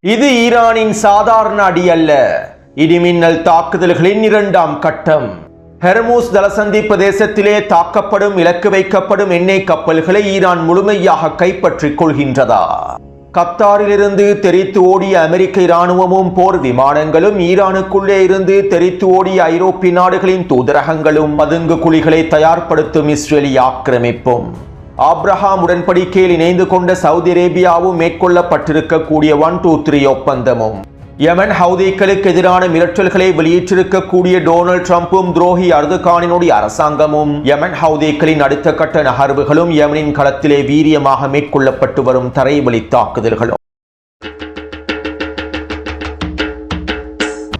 இது ஈரானின் சாதாரண அடி அல்ல, இடிமின்னல் தாக்குதல்களின் இரண்டாம் கட்டம். ஹெர்மூஸ் ஜலசந்தி பிரதேசத்திலே தாக்கப்படும் இலக்கு வைக்கப்படும் எண்ணெய் கப்பல்களை ஈரான் முழுமையாக கைப்பற்றிக் கொள்கின்றதா? கத்தாரிலிருந்து தெரித்து ஓடிய அமெரிக்க இராணுவமும் போர் விமானங்களும், ஈரானுக்குள்ளே இருந்து தெரித்து ஓடிய ஐரோப்பிய நாடுகளின் தூதரகங்களும், பதுங்கு குழிகளை தயார்படுத்தும் இஸ்ரேலிய ஆக்கிரமிப்பும், ஆப்ரஹாம் உடன்படிக்கையில் இணைந்து கொண்ட சவுதி அரேபியாவும் மேற்கொள்ளப்பட்டிருக்கக்கூடிய 123 ஒப்பந்தமும், யமன் ஹவுதிகளுக்கு எதிரான மிரட்டல்களை வெளியிட்டிருக்கக்கூடிய டொனால்ட் ட்ரம்பும் துரோகி அர்துகானினுடைய அரசாங்கமும், யமன் ஹவுதிகளின் அடுத்த கட்ட நகர்வுகளும், யமனின் களத்திலே வீரியமாக மேற்கொள்ளப்பட்டு வரும் தரைவழி தாக்குதல்களும்,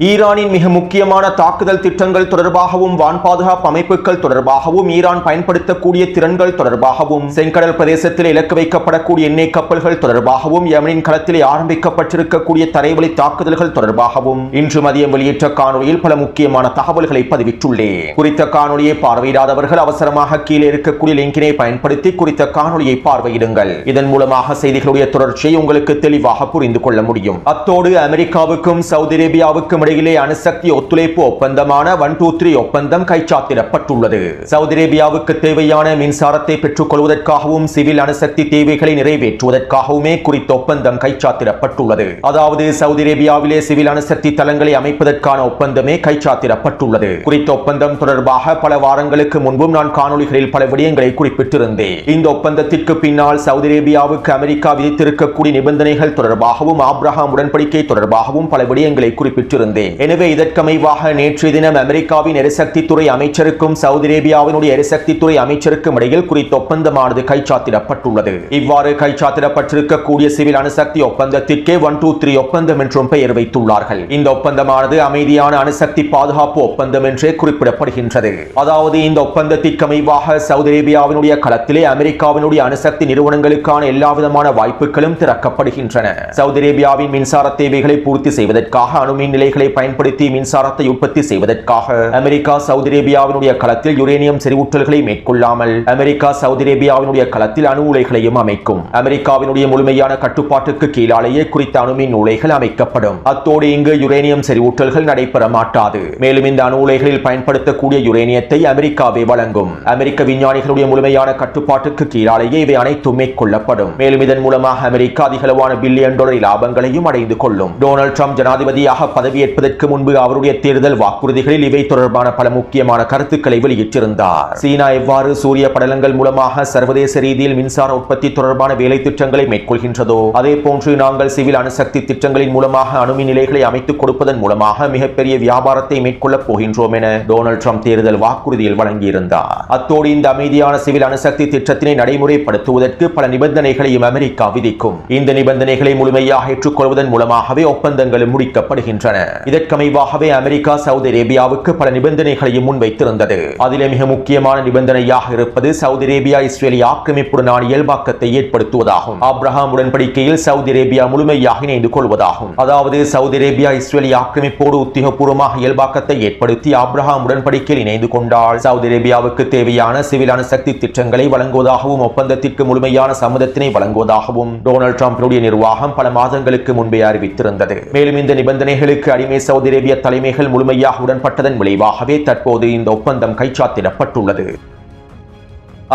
ஈரானின் மிக முக்கியமான தாக்குதல் திட்டங்கள் தொடர்பாகவும், வான் பாதுகாப்பு அமைப்புகள் தொடர்பாகவும், ஈரான் பயன்படுத்தக்கூடிய திறன்கள் தொடர்பாகவும், செங்கடல் பிரதேசத்தில் இலக்கு வைக்கப்படக்கூடிய எண்ணெய் கப்பல்கள் தொடர்பாகவும், யமனின் களத்திலே ஆரம்பிக்கப்பட்டிருக்கக்கூடிய தரைவழி தாக்குதல்கள் தொடர்பாகவும் இன்று மதியம் வெளியிட்ட காணொலியில் பல முக்கியமான தகவல்களை பதிவிட்டுள்ளேன். குறித்த காணொலியை பார்வையிடாதவர்கள் அவசரமாக கீழே இருக்கக்கூடிய லிங்கினை பயன்படுத்தி குறித்த காணொலியை பார்வையிடுங்கள். இதன் மூலமாக செய்திகளுடைய தொடர்ச்சியை உங்களுக்கு தெளிவாக புரிந்து கொள்ள முடியும். அத்தோடு அமெரிக்காவுக்கும் சவுதி அரேபியாவுக்கும் இடையிலே அணுசக்தி ஒத்துழைப்பு ஒப்பந்தமான 123 ஒப்பந்தம் கைச்சாத்திடப்பட்டுள்ளது. சவுதி அரேபியாவுக்கு தேவையான மின்சாரத்தை பெற்றுக் கொள்வதற்காகவும் சிவில் அணுசக்தி தேவைகளை நிறைவேற்றுவதற்காகவுமே குறித்த ஒப்பந்தம் கைச்சாத்திடப்பட்டுள்ளது. அதாவது சவுதி அரேபியாவிலே சிவில் அணுசக்தி தளங்களை அமைப்பதற்கான ஒப்பந்தமே கைச்சாத்திடப்பட்டுள்ளது. குறித்த ஒப்பந்தம் தொடர்பாக பல வாரங்களுக்கு முன்பும் நான் காணொலிகளில் பல விடயங்களை குறிப்பிட்டிருந்தேன். இந்த ஒப்பந்தத்திற்கு பின்னால் சவுதி அரேபியாவுக்கு அமெரிக்கா விதித்திருக்கக்கூடிய நிபந்தனைகள் தொடர்பாகவும், ஆப்ரஹாம் உடன்படிக்கை தொடர்பாகவும் பல விடயங்களை குறிப்பிட்டிருந்தேன். எனவே இதற்கமைவாக நேற்றைய தினம் அமெரிக்காவின் எரிசக்தி துறை அமைச்சருக்கும் சவுதி அரேபியாவினுடைய எரிசக்தி துறை அமைச்சருக்கும் இடையில் குறித்த ஒப்பந்தமானது கைச்சாத்திடப்பட்டுள்ளது. இவ்வாறு கைச்சாத்திடப்பட்டிருக்கக்கூடிய சிவில் அணுசக்தி ஒப்பந்தத்திற்கே 123 ஒப்பந்தம் என்றும் பெயர் வைத்துள்ளார்கள். இந்த ஒப்பந்தமானது அமைதியான அணுசக்தி பாதுகாப்பு ஒப்பந்தம் என்றே குறிப்பிடப்படுகின்றது. அதாவது இந்த ஒப்பந்தத்திற்கு அமைவாக சவுதி அரேபியாவினுடைய களத்திலே அமெரிக்காவினுடைய அணுசக்தி நிறுவனங்களுக்கான எல்லா விதமான வாய்ப்புகளும் திறக்கப்படுகின்றன. சவுதி அரேபியாவின் மின்சார தேவைகளை பூர்த்தி செய்வதற்காக அணுமின் நிலைகளை பயன்படுத்தி மின்சாரத்தை உற்பத்தி செய்வதற்காக அமெரிக்கா சவுதி அரேபியாவினுடைய களத்தில் யுரேனியம் செறிவூட்டல்களை மேற்கொள்ளாமல் அமெரிக்கா சவுதி அரேபியாவினுடைய களத்தில் அணு உலைகளையும் அமைக்கும். அமெரிக்காவினுடைய முழுமையான கட்டுப்பாட்டுக்கு கீழாலேயே குறித்த அணுமின் உலைகள் அமைக்கப்படும். அத்தோடு இங்கு யுரேனியம் செறிவூட்டல்கள் நடைபெற மாட்டாது. மேலும் இந்த அணு உலைகளில் பயன்படுத்தக்கூடிய யுரேனியத்தை அமெரிக்காவே வழங்கும். அமெரிக்க விஞ்ஞானிகளுடைய முழுமையான கட்டுப்பாட்டுக்கு கீழாலேயே இவை அனைத்தும் மேற்கொள்ளப்படும். மேலும் இதன் மூலமாக அமெரிக்கா அதிகளவான பில்லியன் டாலர் லாபங்களையும் அடைந்து கொள்ளும். டொனால்ட் ட்ரம்ப் ஜனாதிபதியாக பதவியேற்பதற்கு முன்பு அவருடைய தேர்தல் வாக்குறுதிகளில் இவை தொடர்பான பல முக்கியமான கருத்துக்களை வெளியிட்டிருந்தார். சீனா எவ்வாறு சூரிய படலங்கள் மூலமாக சர்வதேச ரீதியில் மின்சார உற்பத்தி தொடர்பான வேலை திட்டங்களை மேற்கொள்கின்றதோ, அதே போன்று நாங்கள் சிவில் அணுசக்தி திட்டங்களின் மூலமாக அணுமின் நிலைகளை அமைத்துக் கொடுப்பதன் மூலமாக மிகப்பெரிய வியாபாரத்தை மேற்கொள்ளப் போகின்றோம் என டொனால்ட் ட்ரம்ப் தேர்தல் வாக்குறுதியில் வழங்கியிருந்தார். அத்தோடு இந்த அமைதியான சிவில் அணுசக்தி திட்டத்தினை நடைமுறைப்படுத்துவதற்கு பல நிபந்தனைகளையும் அமெரிக்கா விதிக்கும். இந்த நிபந்தனைகளை முழுமையாக ஏற்றுக்கொள்வதன் மூலமாகவே ஒப்பந்தங்கள் முடிக்கப்படுகின்றன. இதற்கமைவாகவே அமெரிக்கா சவுதி அரேபியாவுக்கு பல நிபந்தனைகளையும் முன்வைத்திருந்தது. அதிலே மிக முக்கியமான நிபந்தனையாக இருப்பது சவுதி அரேபியா இஸ்ரேலிய ஆக்கிரமிப்புடனான இயல்பாக்கத்தை ஏற்படுத்துவதாகும். ஆப்ரஹாம் உடன்படிக்கையில் சவுதி அரேபியா முழுமையாக இணைந்து கொள்வதாகும். அதாவது சவுதி அரேபியா இஸ்ரேலிய ஆக்கிரமிப்போடு உத்தியோகபூர்வமாக இயல்பாக்கத்தை ஏற்படுத்தி ஆப்ரஹாம் உடன்படிக்கையில் இணைந்து கொண்டால் சவுதி அரேபியாவுக்கு தேவையான சிவில் அணுசக்தி திட்டங்களை வழங்குவதாகவும் ஒப்பந்தத்திற்கு முழுமையான சம்மதத்தினை வழங்குவதாகவும் டொனால்ட் ட்ரம்பினுடைய நிர்வாகம் பல மாதங்களுக்கு முன்பே அறிவித்திருந்தது. மேலும் இந்த நிபந்தனைகளுக்கு அடிமை சவுதி அரேபிய தலைமைகள் முழுமையாக உடன்பட்டதன் விளைவாகவே தற்போது இந்த ஒப்பந்தம் கைச்சாத்திடப்பட்டுள்ளது.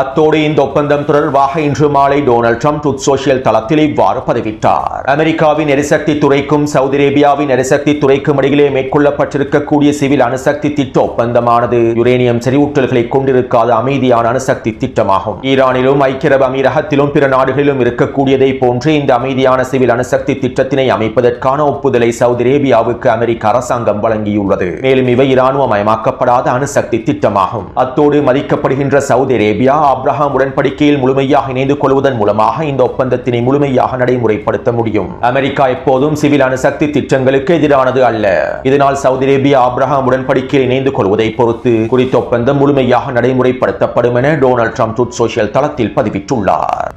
அத்தோடு இந்த ஒப்பந்தம் தொடர்பாக இன்று மாலை டொனால்ட் ட்ரம்ப் ட்ரூத் சோஷியல் தளத்தில் இவ்வாறு பதிவிட்டார். அமெரிக்காவின் எரிசக்தி துறைக்கும் சவுதி அரேபியாவின் எரிசக்தி துறைக்கும் இடையிலே மேற்கொள்ளப்பட்டிருக்கக்கூடிய சிவில் அணுசக்தி திட்ட ஒப்பந்தமானது யுரேனியம் செறிவூட்டல்களை கொண்டிருக்காத அமைதியான அணுசக்தி திட்டமாகும். ஈரானிலும் ஐக்கிய அரபு அமீரகத்திலும் பிற நாடுகளிலும் இருக்கக்கூடியதை போன்று இந்த அமைதியான சிவில் அணுசக்தி திட்டத்தினை அமைப்பதற்கான ஒப்புதலை சவுதி அரேபியாவுக்கு அமெரிக்க அரசாங்கம் வழங்கியுள்ளது. மேலும் இவை இராணுவமயமாக்கப்படாத அணுசக்தி திட்டமாகும். அத்தோடு மதிக்கப்படுகின்ற சவுதி அரேபியா ஆப்ரஹாம் உடன்படிக்கையில் முழுமையாக இணைந்து கொள்வதன் மூலமாக இந்த ஒப்பந்தத்தினை முழுமையாக நடைமுறைப்படுத்த முடியும். அமெரிக்கா எப்போதும் சிவில் அணுசக்தி திட்டங்களுக்கு எதிரானது அல்ல. இதனால் சவுதி அரேபியா ஆப்ரஹாம் உடன்படிக்கையில் இணைந்து கொள்வதை பொறுத்து குறித்த ஒப்பந்தம் முழுமையாக நடைமுறைப்படுத்தப்படும் என டொனால்ட் ட்ரம்ப் ட்ரூத் சோஷியல் தளத்தில் பதிவிட்டுள்ளார்.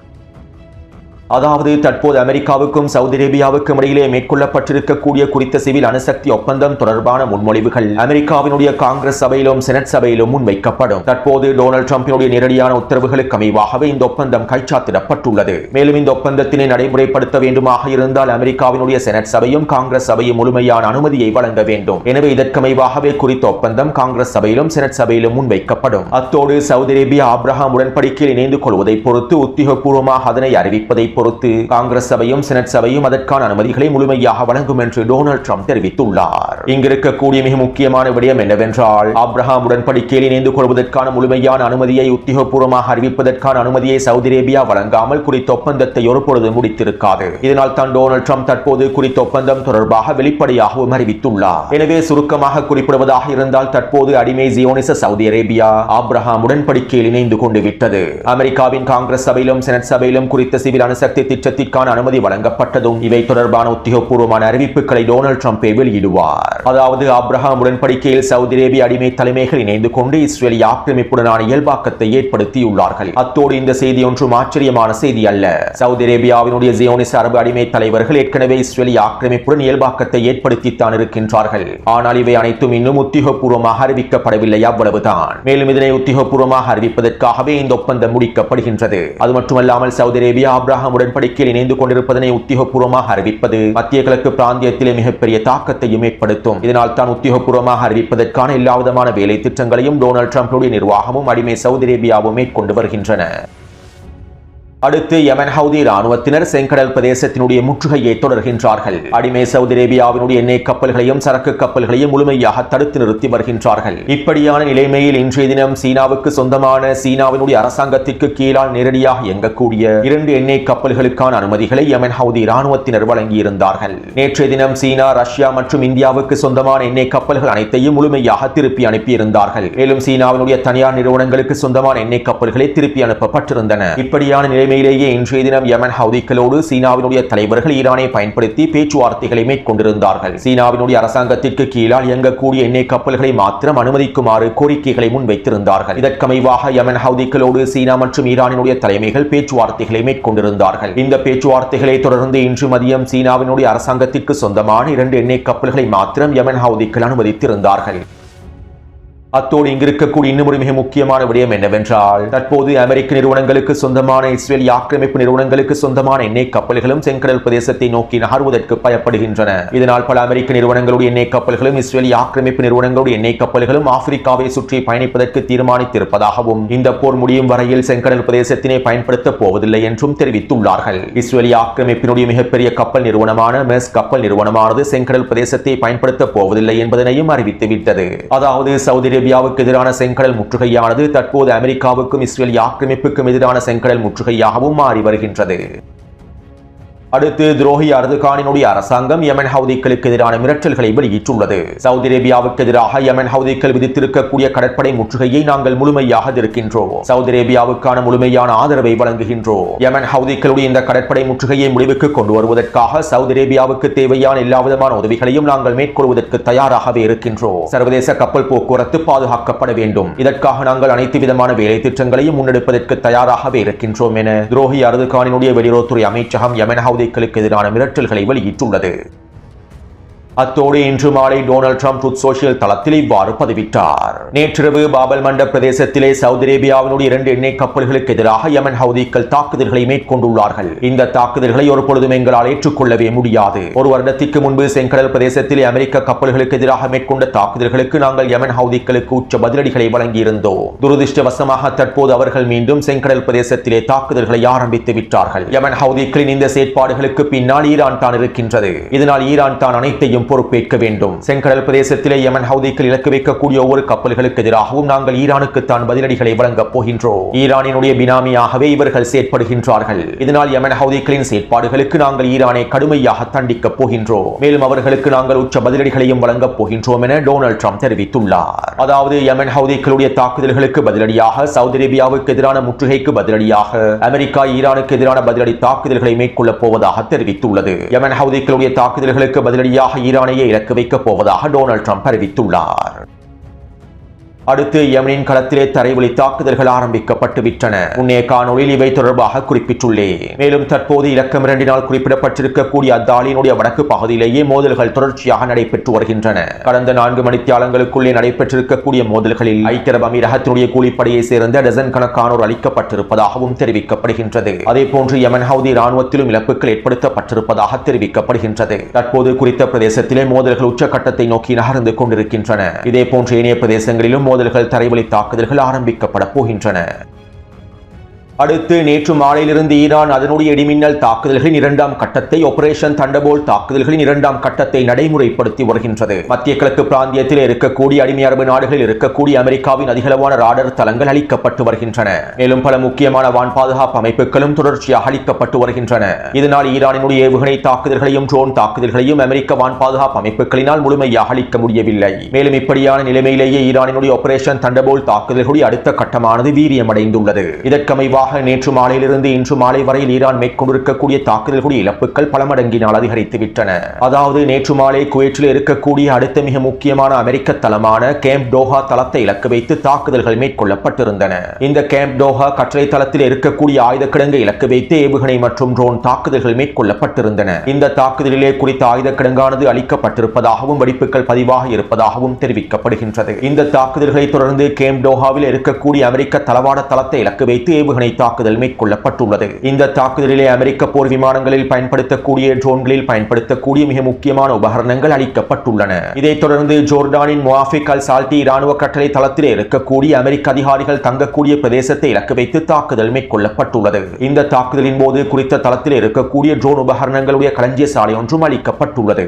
அதாவது தற்போது அமெரிக்காவுக்கும் சவுதி அரேபியாவுக்கும் இடையிலே மேற்கொள்ளப்பட்டிருக்கக்கூடிய குறித்த சிவில் அணுசக்தி ஒப்பந்தம் தொடர்பான முன்மொழிவுகள் அமெரிக்காவினுடைய காங்கிரஸ் சபையிலும் செனட் சபையிலும் முன்வைக்கப்படும். தற்போது டொனால்ட் ட்ரம்பினுடைய நேரடியான உத்தரவுகளுக்கு அமைவாகவே இந்த ஒப்பந்தம் கைச்சாத்திடப்பட்டுள்ளது. மேலும் இந்த ஒப்பந்தத்தினை நடைமுறைப்படுத்த வேண்டுமாக இருந்தால் அமெரிக்காவினுடைய செனட் சபையும் காங்கிரஸ் சபையும் முழுமையான அனுமதியை வழங்க வேண்டும். எனவே இதற்கமைவாகவே குறித்த ஒப்பந்தம் காங்கிரஸ் சபையிலும் செனட் சபையிலும் முன்வைக்கப்படும். அத்தோடு சவுதி அரேபியா ஆப்ரஹாம் உடன்படிக்கையில் இணைந்து கொள்வதை பொறுத்து உத்தியோகபூர்வமாக அதனை அறிவிப்பதை பொறுத்து காங்கிரஸ் சபையும் செனட் சபையும் அதற்கான அனுமதிகளை முழுமையாக வழங்கும் என்று டொனால்ட் ட்ரம்ப் தெரிவித்துள்ளார். இங்கிருக்கக்கூடிய மிக முக்கியமான விடயம் என்னவென்றால் ஆப்ரஹாம் உடன்படிக்கையில் இணைந்து கொள்வதற்கான முழுமையான அனுமதியை உத்தியோகபூர்வமாக அறிவிப்பதற்கான அனுமதியை சவுதி அரேபியா வழங்காமல் குறித்த ஒப்பந்தத்தை ஒருபொழுது முடித்திருக்காது. இதனால் தான் டொனால்ட் ட்ரம்ப் தற்போது குறித்த ஒப்பந்தம் தொடர்பாக வெளிப்படையாகவும் அறிவித்துள்ளார். எனவே சுருக்கமாக குறிப்பிடுவதாக இருந்தால் தற்போது அடிமை ஜியோனிச சவுதி அரேபியா ஆப்ரஹாம் உடன்படிக்கையில் இணைந்து கொண்டு விட்டது. அமெரிக்காவின் காங்கிரஸ் சபையிலும் செனட் சபையிலும் குறித்த சிவில் அணுசக்தி திட்டத்திற்கான அனுமதி வழங்கப்பட்டதும் இவை தொடர்பான உத்தியோகபூர்வமான அறிவிப்புகளை டொனால்ட் ட்ரம்ப் வெளியிடுவார். அதாவது ஆப்ரஹாம் உடன்படிக்கையில் சவுதி அரேபிய அடிமை தலைமைகள் இணைந்து கொண்டு இஸ்ரேலிய ஆக்கிரமிப்புடனான இயல்பாக்கத்தை ஏற்படுத்தியுள்ளார்கள். அத்தோடு இந்த செய்தி ஒன்றும் ஆச்சரியமான செய்தி அல்ல. சவுதி அரேபியாவினுடைய ஜியோனிச அரபு அடிமை தலைவர்கள் ஏற்கனவே இஸ்ரேலிய ஆக்கிரமிப்புடன் இயல்பாக்கத்தை ஏற்படுத்தித்தான் இருக்கின்றார்கள். ஆனால் இவை அனைத்தும் இன்னும் உத்தியோகபூர்வமாக அறிவிக்கப்படவில்லை, அவ்வளவுதான். மேலும் இதனை உத்தியோகபூர்வமாக அறிவிப்பதற்காகவே இந்த ஒப்பந்தம் முடிக்கப்படுகின்றது. அது மட்டுமல்லாமல் சவுதி அரேபியா ஆப்ரஹாம் உடன்படிக்கையில் இணைந்து கொண்டிருப்பதனை உத்தியோகபூர்வமாக அறிவிப்பது மத்திய கிழக்கு பிராந்தியத்திலே மிகப்பெரிய தாக்கத்தையும் ஏற்படுத்தும். இதனால் தான் உத்தியோகபூர்வமாக அறிவிப்பதற்கான எல்லா விதமான வேலை திட்டங்களையும் டொனால்ட் ட்ரம்புடைய நிர்வாகமும் அடிமை சவுதி அரேபியாவும் மேற்கொண்டு வருகின்றன. அடுத்து யமன் ஹவுதி ராணுவத்தினர் செங்கடல் பிரதேசத்தினுடைய முற்றுகையை தொடர்கின்றார்கள். அடிமை சவுதி அரேபியாவினுடைய எண்ணெய் கப்பல்களையும் சரக்கு கப்பல்களையும் முழுமையாக தடுத்து நிறுத்தி வருகின்றார்கள். இப்படியான நிலைமையில் இன்றைய தினம் சீனாவுக்கு சொந்தமான சீனாவினுடைய அரசாங்கத்திற்கு கீழால் நேரடியாக இயங்கக்கூடிய 2 எண்ணெய் கப்பல்களுக்கான அனுமதிகளை யமன் ஹவுதி ராணுவத்தினர் வழங்கியிருந்தார்கள். நேற்றைய தினம் சீனா, ரஷ்யா மற்றும் இந்தியாவுக்கு சொந்தமான எண்ணெய் கப்பல்கள் அனைத்தையும் முழுமையாக திருப்பி அனுப்பியிருந்தார்கள். மேலும் சீனாவினுடைய தனியார் நிறுவனங்களுக்கு சொந்தமான எண்ணெய் கப்பல்களை திருப்பி அனுப்பப்பட்டிருந்தன. இப்படியான நிலைமையிலேயே இன்றைய தினம் யமன் ஹவுதிகளோடு சீனாவினுடைய தலைவர்கள் ஈரானை பயன்படுத்தி பேச்சுவார்த்தைகளை மேற்கொண்டிருந்தார்கள். சீனாவினுடைய அரசாங்கத்திற்கு கீழால் இயங்கக்கூடிய எண்ணெய் கப்பல்களை மாத்திரம் அனுமதிக்குமாறு கோரிக்கைகளை முன்வைத்திருந்தார்கள். இதற்கமைவாக யமன் ஹவுதிகளோடு சீனா மற்றும் ஈரானினுடைய தலைமைகள் பேச்சுவார்த்தைகளை மேற்கொண்டிருந்தார்கள். இந்த பேச்சுவார்த்தைகளை தொடர்ந்து இன்று மதியம் சீனாவினுடைய அரசாங்கத்திற்கு சொந்தமான 2 எண்ணெய் கப்பல்களை மாத்திரம் யமன் ஹவுதிகள் அனுமதித்திருந்தார்கள். அத்தோடு இங்கிருக்கக்கூடிய இன்னும் ஒரு மிக முக்கியமான விடயம் என்னவென்றால் தற்போது அமெரிக்க நிறுவனங்களுக்கு சொந்தமான இஸ்ரேலிய ஆக்கிரமிப்பு நிறுவனங்களுக்கு சொந்தமான எண்ணெய் கப்பல்களும் செங்கடல் பிரதேசத்தை நோக்கி நகர்வதற்கு பயப்படுகின்றன. இதனால் பல அமெரிக்க நிறுவனங்களுடைய எண்ணெய் கப்பல்களும் இஸ்ரேலிய ஆக்கிரமிப்பு நிறுவனங்களுடைய எண்ணெய் கப்பல்களும் ஆப்பிரிக்காவை சுற்றி பயணிப்பதற்கு தீர்மானித்திருப்பதாகவும் இந்த போர் முடியும் வரையில் செங்கடல் பிரதேசத்தினை பயன்படுத்தப் போவதில்லை என்றும் தெரிவித்துள்ளார்கள். இஸ்ரேலிய ஆக்கிரமிப்பினுடைய மிகப்பெரிய கப்பல் நிறுவனமான மெர்ஸ்க் கப்பல் நிறுவனமானது செங்கடல் பிரதேசத்தை பயன்படுத்தப் போவதில்லை என்பதனையும் அறிவித்துவிட்டது. அதாவது சவுதி அரேபியாவுக்கு எதிரான செங்கடல் முற்றுகையானது தற்போது அமெரிக்காவுக்கும் இஸ்ரேலிய ஆக்கிரமிப்புக்கும் எதிரான செங்கடல் முற்றுகையாகவும் மாறி வருகின்றது. அடுத்து துரோகி அர்துகானினுடைய அரசாங்கம் யமன் ஹவுதிகளுக்கு எதிரான மிரட்டல்களை வெளியிட்டுள்ளது. சவுதி அரேபியாவுக்கு எதிராக யமன் ஹவுதிகள் விதித்திருக்கக்கூடிய கடற்படை முற்றுகையை நாங்கள் முழுமையாக எதிர்க்கின்றோம். சவுதி அரேபியாவுக்கான முழுமையான ஆதரவை வழங்குகின்றோம். யமன் ஹவுதிகளுடைய இந்த கடற்படை முற்றுகையை முடிவுக்கு கொண்டு வருவதற்காக சவுதி அரேபியாவுக்கு தேவையான எல்லா விதமான உதவிகளையும் நாங்கள் மேற்கொள்வதற்கு தயாராகவே இருக்கின்றோம். சர்வதேச கப்பல் போக்குவரத்து பாதுகாக்கப்பட வேண்டும். இதற்காக நாங்கள் அனைத்து விதமான வேலை திட்டங்களையும் முன்னெடுப்பதற்கு தயாராகவே இருக்கின்றோம் என துரோகி அர்துகானினுடைய வெளியுறவுத்துறை அமைச்சகம் யமன் ஹவுதிகளுக்கு எதிரான மிரட்டல்களை வெளியிட்டுள்ளது. அத்தோடு இன்று மாலை டொனால்ட் ட்ரம்ப் ட்ரூத் சோஷியல் தளத்தில் இவ்வாறு பதிவிட்டார். நேற்றிரவு பாபல் மண்டப் பிரதேசத்திலே சவுதி அரேபியாவினுடைய 2 எண்ணெய் கப்பல்களுக்கு எதிராக யமன் ஹவுதிகள் தாக்குதல்களை மேற்கொண்டுள்ளார்கள். இந்த தாக்குதல்களை ஒரு பொழுதும் எங்களால் ஏற்றுக்கொள்ளவே முடியாது. ஒரு வருடத்திற்கு முன்பு செங்கடல் பிரதேசத்திலே அமெரிக்க கப்பல்களுக்கு எதிராக மேற்கொண்ட தாக்குதல்களுக்கு நாங்கள் யமன் ஹவுதிகளுக்கு உச்ச பதிலடிகளை வழங்கியிருந்தோம். துரதிருஷ்டவசமாக தற்போது அவர்கள் மீண்டும் செங்கடல் பிரதேசத்திலே தாக்குதல்களை ஆரம்பித்து விட்டார்கள். யமன் ஹவுதிகளின் இந்த செயற்பாடுகளுக்கு பின்னால் ஈரான் தான் இருக்கின்றது. இதனால் ஈரான் தான் அனைத்தையும் பொறுப்பேற்க வேண்டும். செங்கடல் பிரதேசத்திலே யமன் ஹவுதிகள் இலக்கு வைக்கக்கூடிய ஒவ்வொரு கப்பல்களுக்கு எதிராகவும் நாங்கள் ஈரானுக்கு தான் பதிலடிகளை வழங்கப் போகின்றோம். ஈரானினுடைய பினாமியாகவே இவர்கள் செயற்படுகின்றார்கள். இதனால் யமன் ஹவுதிகளின் செயற்பாடுகளுக்கு நாங்கள் ஈரானை கடுமையாக தண்டிக்கப் போகின்றோம். மேலும் அவர்களுக்கு நாங்கள் உச்ச பதிலடிகளையும் வழங்கப் போகின்றோம் என டொனால்ட் ட்ரம்ப் தெரிவித்துள்ளார். அதாவது யமன் ஹவுதிகளுடைய தாக்குதல்களுக்கு பதிலடியாக சவுதி அரேபியாவுக்கு எதிரான முற்றுகைக்கு பதிலடியாக அமெரிக்கா ஈரானுக்கு எதிரான பதிலடி தாக்குதல்களை மேற்கொள்ளப் போவதாக தெரிவித்துள்ளது. யமன் ஹவுதிகளுடைய தாக்குதல்களுக்கு பதிலடியாக ஈரானையே இலக்கு வைக்கப் போவதாக டொனால்ட் ட்ரம்ப் அறிவித்துள்ளார். அடுத்து யமனின் களத்திலே தரைவழி தாக்குதல்கள் ஆரம்பிக்கப்பட்டு விட்டன. முன்னே காணொலியில் இவை தொடர்பாக குறிப்பிட்டுள்ளேன். மேலும் தற்போது இலக்கம் 2 குறிப்பிடப்பட்டிருக்கக்கூடிய அத்தாலியினுடைய வடக்கு பகுதியிலேயே மோதல்கள் தொடர்ச்சியாக நடைபெற்று வருகின்றன. கடந்த 4 மணித்தியாலங்களுக்குள்ளே நடைபெற்றிருக்கக்கூடிய மோதல்களில் ஐக்கிய அரபு அமீரகத்தினுடைய கூலிப்படையை சேர்ந்த டசன் கணக்கானோர் அளிக்கப்பட்டிருப்பதாகவும் தெரிவிக்கப்படுகின்றது. அதேபோன்று யமன் ஹவுதி ராணுவத்திலும் இழப்புகள் ஏற்படுத்தப்பட்டிருப்பதாக தெரிவிக்கப்படுகின்றது. தற்போது குறித்த பிரதேசத்திலே மோதல்கள் உச்சக்கட்டத்தை நோக்கி நகர்ந்து கொண்டிருக்கின்றன. இதேபோன்று ஏனைய பிரதேசங்களிலும் மோதல்கள் தரைவழி தாக்குதல்கள் ஆரம்பிக்கப்பட போகின்றன. அடுத்து நேற்று மாலையிலிருந்து ஈரான் அதனுடைய இடிமின்னல் தாக்குதல்களின் 2ஆம் கட்டத்தை ஆபரேஷன் தண்டர்போல்ட் தாக்குதல்களின் 2ஆம் கட்டத்தை நடைமுறைப்படுத்தி வருகின்றது. மத்திய கிழக்கு பிராந்தியத்தில் இருக்கக்கூடிய அடிமை அரபு நாடுகளில் இருக்கக்கூடிய அமெரிக்காவின் அதிகளவான ராடர் தளங்கள் அளிக்கப்பட்டு வருகின்றன. மேலும் பல முக்கியமான வான் பாதுகாப்பு அமைப்புகளும் தொடர்ச்சியாக அளிக்கப்பட்டு வருகின்றன. இதனால் ஈரானினுடைய ஏவுகணை தாக்குதல்களையும் ட்ரோன் தாக்குதல்களையும் அமெரிக்க வான் பாதுகாப்பு அமைப்புகளினால் முழுமையாக அளிக்க முடியவில்லை. மேலும் இப்படியான நிலைமையிலேயே ஈரானினுடைய ஆபரேஷன் தண்டர்போல்ட் தாக்குதல்களுடைய அடுத்த கட்டமானது வீரியமடைந்துள்ளது. இதற்கமைவாக நேற்று மாலையிலிருந்து இன்று மாலை வரையில் ஈரான் மேற்கொண்டிருக்கக்கூடிய தாக்குதல்களுடைய இழப்புகள் பல மடங்கினால் அதிகரித்துவிட்டன. அதாவது நேற்று மாலை குவைத்தில் இருக்கக்கூடிய அடுத்த மிக முக்கியமான அமெரிக்க தளமான கேம்ப் டோஹா தளத்தை இலக்கு வைத்து தாக்குதல்கள் மேற்கொள்ளப்பட்டிருந்தன. இந்த கேம்ப் டோஹா கட்டளை தளத்தில் இருக்கக்கூடிய ஆயுத கிடங்கை இலக்கு வைத்து ஏவுகணை மற்றும் ட்ரோன் தாக்குதல்கள் மேற்கொள்ளப்பட்டிருந்தன. இந்த தாக்குதலிலே குறித்த ஆயுத கிடங்கானது அளிக்கப்பட்டிருப்பதாகவும் வெடிப்புகள் பதிவாக இருப்பதாகவும் தெரிவிக்கப்படுகின்றது. இந்த தாக்குதல்களை தொடர்ந்து கேம்ப் டோஹாவில் இருக்கக்கூடிய அமெரிக்க தளவாட தளத்தை இலக்கு வைத்து ஏவுகணை தாக்குதல் மேற்கொள்ளப்பட்டுள்ளது. இந்த தாக்குதலிலே அமெரிக்க போர் விமானங்களில் பயன்படுத்தக்கூடிய ட்ரோன்களில் பயன்படுத்தக்கூடிய மிக முக்கியமான உபகரணங்கள் அளிக்கப்பட்டுள்ளன. இதைத் தொடர்ந்து ஜோர்டானின் முவாஃபிக் அல் சால்டி இராணுவ கட்டளை தளத்திலே இருக்கக்கூடிய அமெரிக்க அதிகாரிகள் தங்கக்கூடிய பிரதேசத்தை இலக்கு வைத்து தாக்குதல் மேற்கொள்ளப்பட்டுள்ளது. இந்த தாக்குதலின் போது குறித்த தளத்தில் இருக்கக்கூடிய ட்ரோன் உபகரணங்களுடைய களஞ்சிய சாலை ஒன்றும் அளிக்கப்பட்டுள்ளது.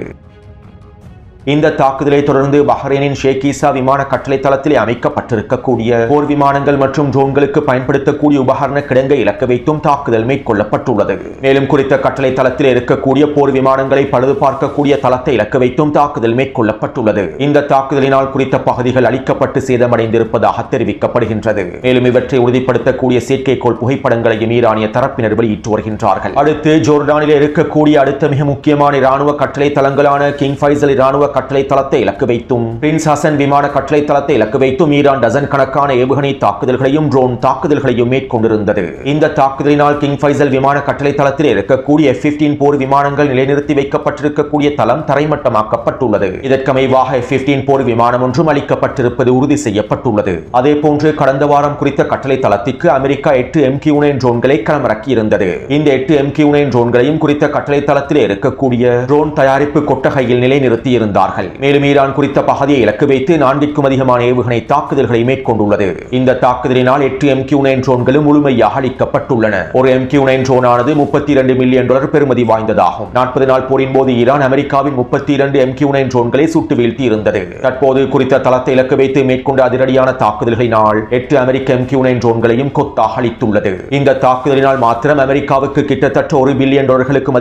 இந்த தாக்குதலை தொடர்ந்து பஹ்ரைனின் ஷேக் ஈசா விமான கட்டளை தளத்திலே அமைக்கப்பட்டிருக்கக்கூடிய போர் விமானங்கள் மற்றும் ட்ரோன்களுக்கு பயன்படுத்தக்கூடிய உபகரண கிடங்கை இலக்கு வைத்தும் தாக்குதல் மேற்கொள்ளப்பட்டுள்ளது. மேலும் குறித்த கட்டளை தளத்தில் இருக்கக்கூடிய போர் விமானங்களை பழுது பார்க்கக்கூடிய தளத்தை இலக்கு வைத்தும் தாக்குதல் மேற்கொள்ளப்பட்டுள்ளது. இந்த தாக்குதலினால் குறித்த பகுதிகள் அழிக்கப்பட்டு சேதமடைந்திருப்பதாக தெரிவிக்கப்படுகின்றது. மேலும் இவற்றை உறுதிப்படுத்தக்கூடிய செயற்கைக்கோள் புகைப்படங்களையும் ஈரானிய தரப்பினர் வெளியிட்டு வருகின்றார்கள். அடுத்து ஜோர்டானில் இருக்கக்கூடிய அடுத்த மிக முக்கியமான இராணுவ கட்டளை தளங்களான கிங் ஃபைசல் இராணுவ கட்டளை தளத்தை இலக்கு வைத்தும் பிரின்ஸ் ஹசன் விமான கட்டளை தளத்தை இலக்கு வைத்தும் ஈரான் டசன் கணக்கான ஏவுகணை தாக்குதல்களையும் ட்ரோன் தாக்குதல்களையும் மேற்கொண்டிருந்தது. இந்த தாக்குதலினால் கிங் ஃபைசல் விமான கட்டளை தளத்தில் இருக்கக்கூடிய F-15 போர் விமானங்கள் நிலைநிறுத்தி வைக்கப்பட்டிருக்கக்கூடிய தளம் தரைமட்டமாக்கப்பட்டுள்ளது. இதற்கமைவாக F-15 போர் விமானம் ஒன்றும் அளிக்கப்பட்டிருப்பது உறுதி செய்யப்பட்டுள்ளது. அதேபோன்று கடந்த வாரம் குறித்த கட்டளை தளத்திற்கு அமெரிக்கா 8 MQ-9 ட்ரோன்களை களமிறக்கியிருந்தது. இந்த 8 MQ-9 ட்ரோன்களையும் குறித்த கட்டளை தளத்தில் இருக்கக்கூடிய ட்ரோன் தயாரிப்பு கொட்டகையில் நிலைநிறுத்தியிருந்தார். மேலும் ஈரான் குறித்த பகுதியை இலக்கு வைத்து 4க்கும் அதிகமான ஏவுகணை தாக்குதல்களை மேற்கொண்டுள்ளது. இந்த தாக்குதலினால் 8 MQ-9 ட்ரோன்களும் முழுமையாக அளிக்கப்பட்டுள்ளன. ஒரு MQ-9 ட்ரோன் ஆனது $32 மில்லியன் பெறுமதி வாய்ந்ததாகும். 40 நாள் போரின் போது ஈரான் அமெரிக்காவின் 32 MQ-9 ட்ரோன்களை சுட்டு வீழ்த்தி இருந்தது. தற்போது குறித்த தளத்தை இலக்கு வைத்து மேற்கொண்ட அதிரடியான தாக்குதல்களினால் 8 அமெரிக்க MQ-9 ட்ரோன்களையும் கொத்தாக அளித்துள்ளது. இந்த தாக்குதலினால் மாத்திரம் அமெரிக்காவுக்கு கிட்டத்தட்ட $1 பில்லியன்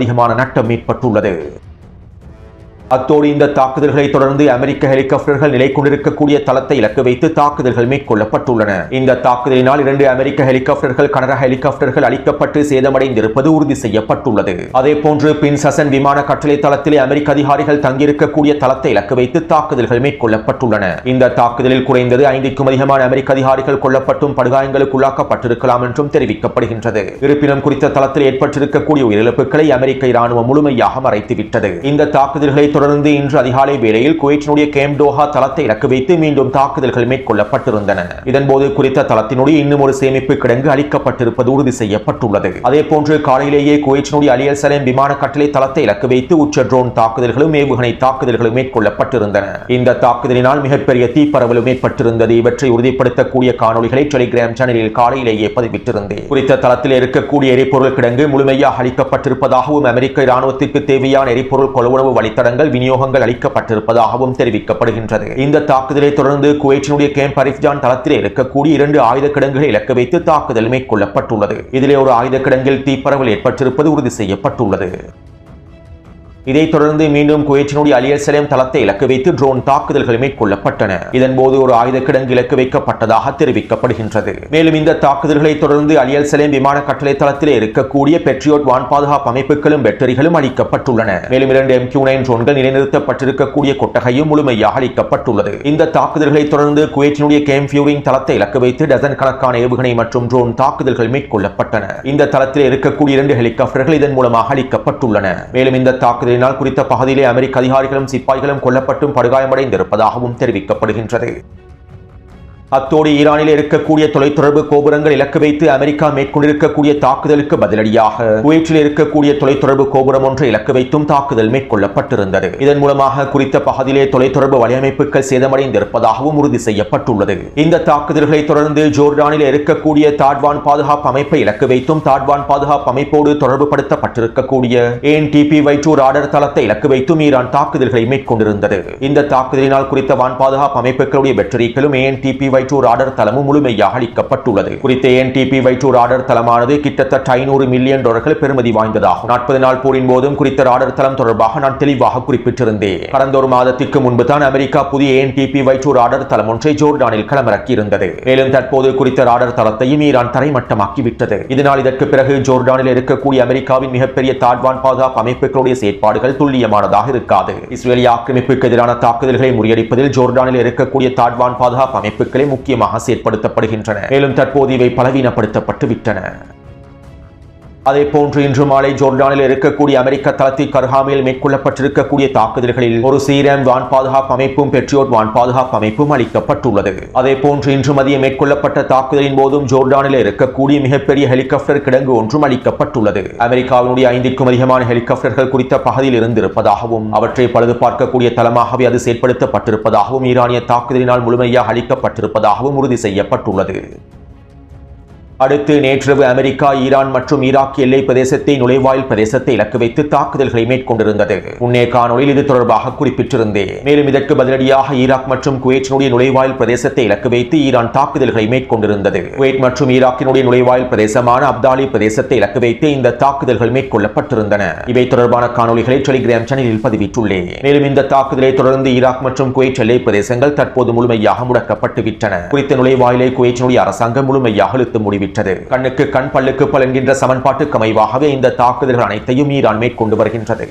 அதிகமான நட்டம் ஏற்பட்டுள்ளது. அத்தோடு இந்த தாக்குதல்களை தொடர்ந்து அமெரிக்க ஹெலிகாப்டர்கள் நிலை கொண்டிருக்கக்கூடிய தளத்தை இலக்கு வைத்து தாக்குதல்கள் மேற்கொள்ளப்பட்டுள்ளன. இந்த தாக்குதலினால் 2 அமெரிக்க ஹெலிகாப்டர்கள் கனரக ஹெலிகாப்டர்கள் அளிக்கப்பட்டு சேதமடைந்திருப்பது உறுதி செய்யப்பட்டுள்ளது. அதேபோன்று பிரின்ஸ் ஹசன் விமான கட்டளை தளத்திலே அமெரிக்க அதிகாரிகள் தங்கியிருக்கக்கூடிய தளத்தை இலக்கு வைத்து தாக்குதல்கள் மேற்கொள்ளப்பட்டுள்ளன. இந்த தாக்குதலில் குறைந்தது 5க்கும் அதிகமான அமெரிக்க அதிகாரிகள் கொல்லப்பட்டும் படுகாயங்களுக்கு உள்ளாக்கப்பட்டிருக்கலாம் என்றும் தெரிவிக்கப்படுகின்றது. இருப்பினும் குறித்த தளத்தில் ஏற்பட்டிருக்கக்கூடிய உயிரிழப்புகளை அமெரிக்க இராணுவம் முழுமையாக மறைத்துவிட்டது. இந்த தாக்குதல்களை தொடர்ந்து இன்று அதிகாலை வேளையில் குவைத்தினுடைய கேம்ப் டோஹா தளத்தை இலக்கு வைத்து மீண்டும் தாக்குதல்கள் மேற்கொள்ளப்பட்டிருந்தன. இதன்போது குறித்த தளத்தினுடைய இன்னும் ஒரு சேமிப்பு கிடங்கு அளிக்கப்பட்டிருப்பது உறுதி செய்யப்பட்டுள்ளது. அதேபோன்று காலையிலேயே குவைத்தினுடைய அலி அல் சலேம் விமான கட்டளை தளத்தை இலக்கு வைத்து உச்ச ட்ரோன் தாக்குதல்களும் ஏவுகணை தாக்குதல்களும் மேற்கொள்ளப்பட்டிருந்தன. இந்த தாக்குதலினால் மிகப்பெரிய தீப்பரவலும் ஏற்பட்டிருந்தது. இவற்றை உறுதிப்படுத்தக்கூடிய காணொலிகளை டெலிகிராம் சேனலில் காலையிலேயே பதிவிட்டிருந்தேன். குறித்த தளத்தில் இருக்கக்கூடிய எரிபொருள் கிடங்கு முழுமையாக அளிக்கப்பட்டிருப்பதாகவும் அமெரிக்க இராணுவத்திற்கு தேவையான எரிபொருள் கொள்வனவு வழித்தடங்கள் விநியோகங்கள் அளிக்கப்பட்டிருப்பதாகவும் தெரிவிக்கப்படுகின்றது. இந்த தாக்குதலை தொடர்ந்து குவைத்தினுடைய கேம்ப் அரிஃப்ஜான் தளத்தில் இருக்கக்கூடிய 2 ஆயுத கிடங்குகளை இலக்கு வைத்து தாக்குதல் மேற்கொள்ளப்பட்டுள்ளது. இதிலே ஒரு ஆயுத கிடங்கில் தீப்பரவல் ஏற்பட்டிருப்பது உறுதி செய்யப்பட்டுள்ளது. இதைத் தொடர்ந்து மீண்டும் குவைத்தினுடைய அல் சலேம் தளத்தை இலக்கு வைத்து ட்ரோன் தாக்குதல்கள் மேற்கொள்ளப்பட்டன. இதன்போது ஒரு ஆயுத கிடங்கு இலக்கு வைக்கப்பட்டதாக தெரிவிக்கப்படுகின்றது. மேலும் இந்த தாக்குதல்களை தொடர்ந்து அல் சலேம் விமான கட்டளை தளத்திலே இருக்கக்கூடிய பெட்ரியோட் வான் பாதுகாப்பு அமைப்புகளும் பேட்டரிகளும் அளிக்கப்பட்டுள்ளன. மேலும் 2 MQ-9 ட்ரோன்கள் நிலைநிறுத்தப்பட்டிருக்கக்கூடிய கொட்டகையும் முழுமையாக அளிக்கப்பட்டுள்ளது. இந்த தாக்குதல்களை தொடர்ந்து குவைத்தினுடைய கேம் ஃபியூரிங் தளத்தை இலக்கு வைத்து டசன் கணக்கான ஏவுகணை மற்றும் ட்ரோன் தாக்குதல்கள் மேற்கொள்ளப்பட்டன. இந்த தளத்தில் இருக்கக்கூடிய 2 ஹெலிகாப்டர்கள் இதன் மூலமாக அளிக்கப்பட்டுள்ளன. மேலும் இந்த தாக்குதலினால் குறித்த பகுதியிலே அமெரிக்க அதிகாரிகளும் சிப்பாய்களும் கொல்லப்பட்டும் படுகாயமடைந்திருப்பதாகவும் தெரிவிக்கப்படுகின்றது. அத்தோடு ஈரானில் இருக்கக்கூடிய தொலைத்தொடர்பு கோபுரங்கள் இலக்கு வைத்து அமெரிக்கா மேற்கொண்டிருக்கக்கூடிய தாக்குதலுக்கு பதிலடியாக குவைத்தில் இருக்கக்கூடிய தொலைத்தொடர்பு கோபுரம் ஒன்றை இலக்கு வைத்தும் தாக்குதல் மேற்கொள்ளப்பட்டிருந்தது. இதன் மூலமாக குறித்த பகுதியிலே தொலைத்தொடர்பு வலையமைப்புகள் சேதமடைந்திருப்பதாகவும் உறுதி செய்யப்பட்டுள்ளது. இந்த தாக்குதல்களை தொடர்ந்து ஜோர்டானில் இருக்கக்கூடிய தாட்வான் பாதுகாப்பு அமைப்பை இலக்கு வைத்தும் தாட்வான் பாதுகாப்பு அமைப்போடு தொடர்பு படுத்தப்பட்டிருக்கக்கூடிய ANTPY-2 ராடர் தளத்தை இலக்கு வைத்தும் ஈரான் தாக்குதல்களை மேற்கொண்டிருந்தது. இந்த தாக்குதலினால் குறித்த வான் பாதுகாப்பு அமைப்புகளுடைய பேட்டரிகளும் ANTPY-2 ராடர் தளமும் முழுமையாக அளிக்கப்பட்டுள்ளது. குறித்த ANTPY-2 ராடர் தளமானது கிட்டத்தட்ட $500 மில்லியன் பெறுமதி வாய்ந்ததாகும். 40 நாள் போரின் போதும் குறித்த ராடர் தளம் தொடர்பாக நான் தெளிவாக குறிப்பிட்டிருந்தேன். கடந்த ஒரு மாதத்திற்கு முன்பு தான் அமெரிக்கா புதிய ANTPY-2 ராடர் தளம் ஒன்றை ஜோர்டானில் களமிறக்கியிருந்தது. மேலும் தற்போது குறித்த ராடர் தளத்தையும் ஈரான் தரைமட்டமாக்கிவிட்டது. இதனால் இதற்கு பிறகு ஜோர்டானில் இருக்கக்கூடிய அமெரிக்காவின் மிகப்பெரிய தாட்வான் பாதுகாப்பு அமைப்புகளுடைய செயற்பாடுகள் துல்லியமானதாக இருக்காது. இஸ்ரேலிய ஆக்கிரமிப்புக்கு எதிரான தாக்குதல்களை முறியடிப்பதில் ஜோர்டானில் இருக்கக்கூடிய தாட்வான் பாதுகாப்பு அமைப்புகளை முக்கியமாக செயற்படுத்தப்படுகின்றன. மேலும் தற்போது இவை பலவீனப்படுத்தப்பட்டு விட்டன. அதே போன்று இன்று மாலை ஜோர்டானில் இருக்கக்கூடிய அமெரிக்க தளத்தில் கர்ஹாமில் மேற்கொள்ளப்பட்டிருக்கக்கூடிய தாக்குதல்களில் ஒரு சீரம் வான் பாதுகாப்பு அமைப்பும் பெட்ரியோட் வான் பாதுகாப்பு அமைப்பும் அளிக்கப்பட்டுள்ளது. அதே போன்று இன்று மதியம் மேற்கொள்ளப்பட்ட தாக்குதலின் போதும் ஜோர்டானில் இருக்கக்கூடிய மிகப்பெரிய ஹெலிகாப்டர் கிடங்கு ஒன்றும் அளிக்கப்பட்டுள்ளது. அமெரிக்காவினுடைய 5க்கும் அதிகமான ஹெலிகாப்டர்கள் குறித்த பகுதியில் இருந்திருப்பதாகவும் அவற்றை பழுது பார்க்கக்கூடிய தளமாகவே அது செயற்படுத்தப்பட்டிருப்பதாகவும் ஈரானிய தாக்குதலினால் முழுமையாக அளிக்கப்பட்டிருப்பதாகவும் உறுதி செய்யப்பட்டுள்ளது. அடுத்து நேற்றிரவு அமெரிக்கா ஈரான் மற்றும் ஈராக் எல்லை பிரதேசத்தை நுழைவாயில் பிரதேசத்தை இலக்கு வைத்து தாக்குதல்களை மேற்கொண்டிருந்தது. முன்னே காணொலியில் இது தொடர்பாக குறிப்பிட்டிருந்தேன். மேலும் இதற்கு பதிலடியாக ஈராக் மற்றும் குவைத்தினுடைய நுழைவாயில் பிரதேசத்தை இலக்கு வைத்து ஈரான் தாக்குதல்களை மேற்கொண்டிருந்தது. குவைத் மற்றும் ஈராக்கினுடைய நுழைவாயில் பிரதேசமான அப்தாலி பிரதேசத்தை இலக்கு வைத்து இந்த தாக்குதல்கள் மேற்கொள்ளப்பட்டிருந்தன. இவை தொடர்பான காணொலிகளை டெலிகிராம் சேனலில் பதிவிட்டுள்ளேன். மேலும் இந்த தாக்குதலை தொடர்ந்து ஈராக் மற்றும் குவைத் எல்லை பிரதேசங்கள் தற்போது முழுமையாக முடக்கப்பட்டு விட்டன. குறித்த நுழைவாயிலை குவைத்தினுடைய அரசாங்கம் முழுமையாக இழுத்து முடிவிட்டது. கண்ணுக்கு கண் பல்லுக்கு பல் என்கின்ற சமன்பாட்டுக்கு அமைவாகவே இந்த தாக்குதல்கள் அனைத்தையும் ஈரான் மேற்கொண்டு வருகின்றது.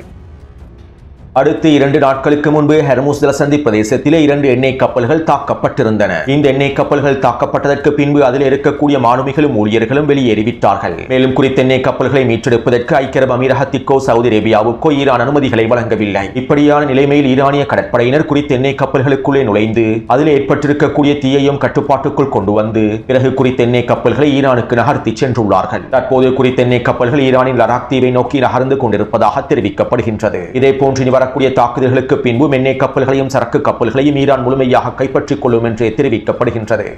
அடுத்து 2 நாட்களுக்கு முன்பு ஹெர்முஸ் ஜலசந்தி பிரதேசத்திலே 2 எண்ணெய் கப்பல்கள் தாக்கப்பட்டிருந்தன. இந்த எண்ணெய் கப்பல்கள் தாக்கப்பட்டதற்கு பின்பு அதில் இருக்கக்கூடிய மாலுமிகளும் ஊழியர்களும் வெளியேறிவிட்டார்கள். மேலும் குறித்த எண்ணெய் கப்பல்களை மீட்டெடுப்பதற்கு ஐக்கிய அரபு அமீரகத்திற்கோ சவுதி அரேபியாவுக்கோ ஈரான் அனுமதிகளை வழங்கவில்லை. இப்படியான நிலைமையில் ஈரானிய கடற்படையினர் குறித்த எண்ணெய் கப்பல்களுக்குள்ளே நுழைந்து அதில் ஏற்பட்டிருக்கக்கூடிய தீயையும் கட்டுப்பாட்டுக்குள் கொண்டு வந்து பிறகு குறித்த எண்ணெய் கப்பல்களை ஈரானுக்கு நகர்த்தி சென்றுள்ளார்கள். தற்போது குறித்த எண்ணெய் கப்பல்கள் ஈரானின் லடாக் தீவை நோக்கி நகர்ந்து கொண்டிருப்பதாக தெரிவிக்கப்படுகின்றது. இதேபோன்று வரக்கூடிய தாக்குதல்களுக்கு பின்பு எண்ணெய் கப்பல்களையும் சரக்கு கப்பல்களையும் ஈரான் முழுமையாக கைப்பற்றிக் கொள்ளும் என்று தெரிவிக்கப்படுகின்றது.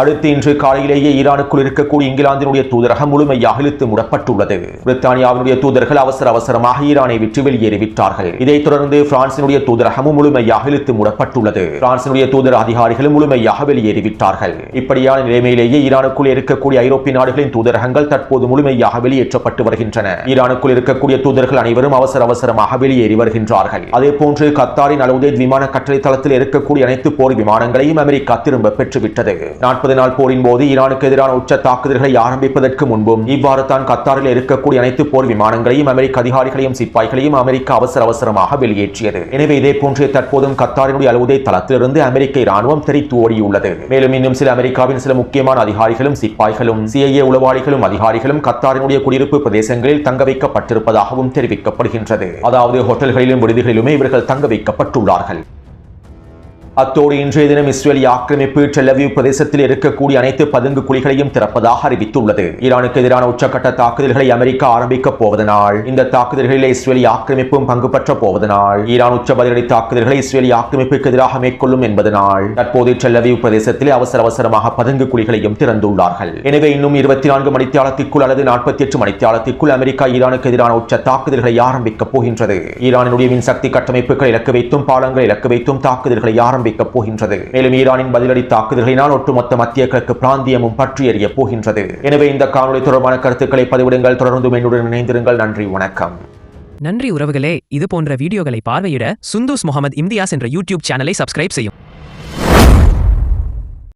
அடுத்து இன்று காலையிலேயே ஈரானுக்குள் இருக்கக்கூடிய இங்கிலாந்தினுடைய தூதரகம் முழுமையாக இழுத்து மூடப்பட்டுள்ளது. பிரித்தானியாவினுடைய தூதர்கள் அவசரமாக ஈரானை விட்டு வெளியேறிவிட்டார்கள். இதைத் தொடர்ந்து பிரான்சினுடைய தூதரகமும் முழுமையாக இழுத்து மூடப்பட்டுள்ளது. பிரான்சினுடைய தூதர அதிகாரிகளும் முழுமையாக வெளியேறிவிட்டார்கள். இப்படியான நிலைமையிலேயே ஈரானுக்குள் இருக்கக்கூடிய ஐரோப்பிய நாடுகளின் தூதரகங்கள் தற்போது முழுமையாக வெளியேற்றப்பட்டு வருகின்றன. ஈரானுக்குள் இருக்கக்கூடிய தூதர்கள் அனைவரும் அவசரமாக வெளியேறி வருகின்றார்கள். அதே போன்று கத்தாரின் அல் உதைத் விமான கட்டளை தளத்தில் இருக்கக்கூடிய அனைத்து போர் விமானங்களையும் அமெரிக்கா திரும்ப பெற்றுவிட்டது. 40 நாள் போரின் போது ஈரானுக்கு எதிரான உச்ச தாக்குதல்களை ஆரம்பிப்பதற்கு முன்பும் இவ்வாறு தான் கத்தாரில் இருக்கக்கூடிய அனைத்து போர் விமானங்களையும் அமெரிக்க அதிகாரிகளையும் சிப்பாய்களையும் அமெரிக்கா அவசரமாக வெளியேற்றியது. எனவே இதே போன்றே தற்போதும் கத்தாரினுடைய அல் உதைத் தளத்திலிருந்து அமெரிக்க இராணுவம் தெரித்து ஓடியுள்ளது. மேலும் இன்னும் சில அமெரிக்காவின் சில முக்கியமான அதிகாரிகளும் சிப்பாய்களும் CIA உளவாளிகளும் அதிகாரிகளும் கத்தாரினுடைய குடியிருப்பு பிரதேசங்களில் தங்க வைக்கப்பட்டிருப்பதாகவும் தெரிவிக்கப்படுகின்றது. அதாவது ஹோட்டல்களிலும் விடுதிகளிலுமே இவர்கள் தங்க வைக்கப்பட்டுள்ளார்கள். அத்தோடு இன்றைய தினம் இஸ்ரேலிய ஆக்கிரமிப்பு டெல் அவீவ் பிரதேசத்தில் இருக்கக்கூடிய அனைத்து பதுங்கு குழிகளையும் திறப்பதாக அறிவித்துள்ளது. ஈரானுக்கு எதிரான உச்சக்கட்ட தாக்குதல்களை அமெரிக்கா ஆரம்பிக்கப் போவதனால் இந்த தாக்குதல்களில் இஸ்ரேலிய ஆக்கிரமிப்பும் பங்கு பெற்ற போவதனால் ஈரான் உச்ச பதிலடி தாக்குதல்களை இஸ்ரேலிய ஆக்கிரமிப்புக்கு எதிராக மேற்கொள்ளும் என்பதனால் தற்போது டெல் அவீவ் பிரதேசத்தில் அவசரமாக பதுங்கு குழிகளையும் திறந்துள்ளார்கள். எனவே இன்னும் 24 மணித்தியாலத்திற்குள் அல்லது 48 மணித்தியாலத்திற்குள் அமெரிக்கா ஈரானுக்கு எதிரான உச்ச தாக்குதல்களை ஆரம்பிக்கப் போகின்றது. ஈரானுடைய மின்சக்தி கட்டமைப்புகளை இலக்கு வைத்தும் பாலங்களை இலக்கு வைத்தும் தாக்குதல்களை போகின்றது. மேலும் ஈரானின் பதிலடி தாக்குதல்களினால் ஒட்டுமொத்த மத்திய கிழக்கு பிராந்தியமும் பற்றி எறிய போகின்றது. எனவே இந்த காணொலி தொடர்பான கருத்துக்களை பதிவிடுங்கள். தொடர்ந்து என்னுடன் இணைந்திருங்கள். நன்றி, வணக்கம். நன்றி உறவுகளே. இது போன்ற வீடியோகளை பார்வையிட சுந்தூஸ் முகமது இம்தியாஸ் என்ற யூடியூப் சேனலை சப்ஸ்கிரைப் செய்யும்.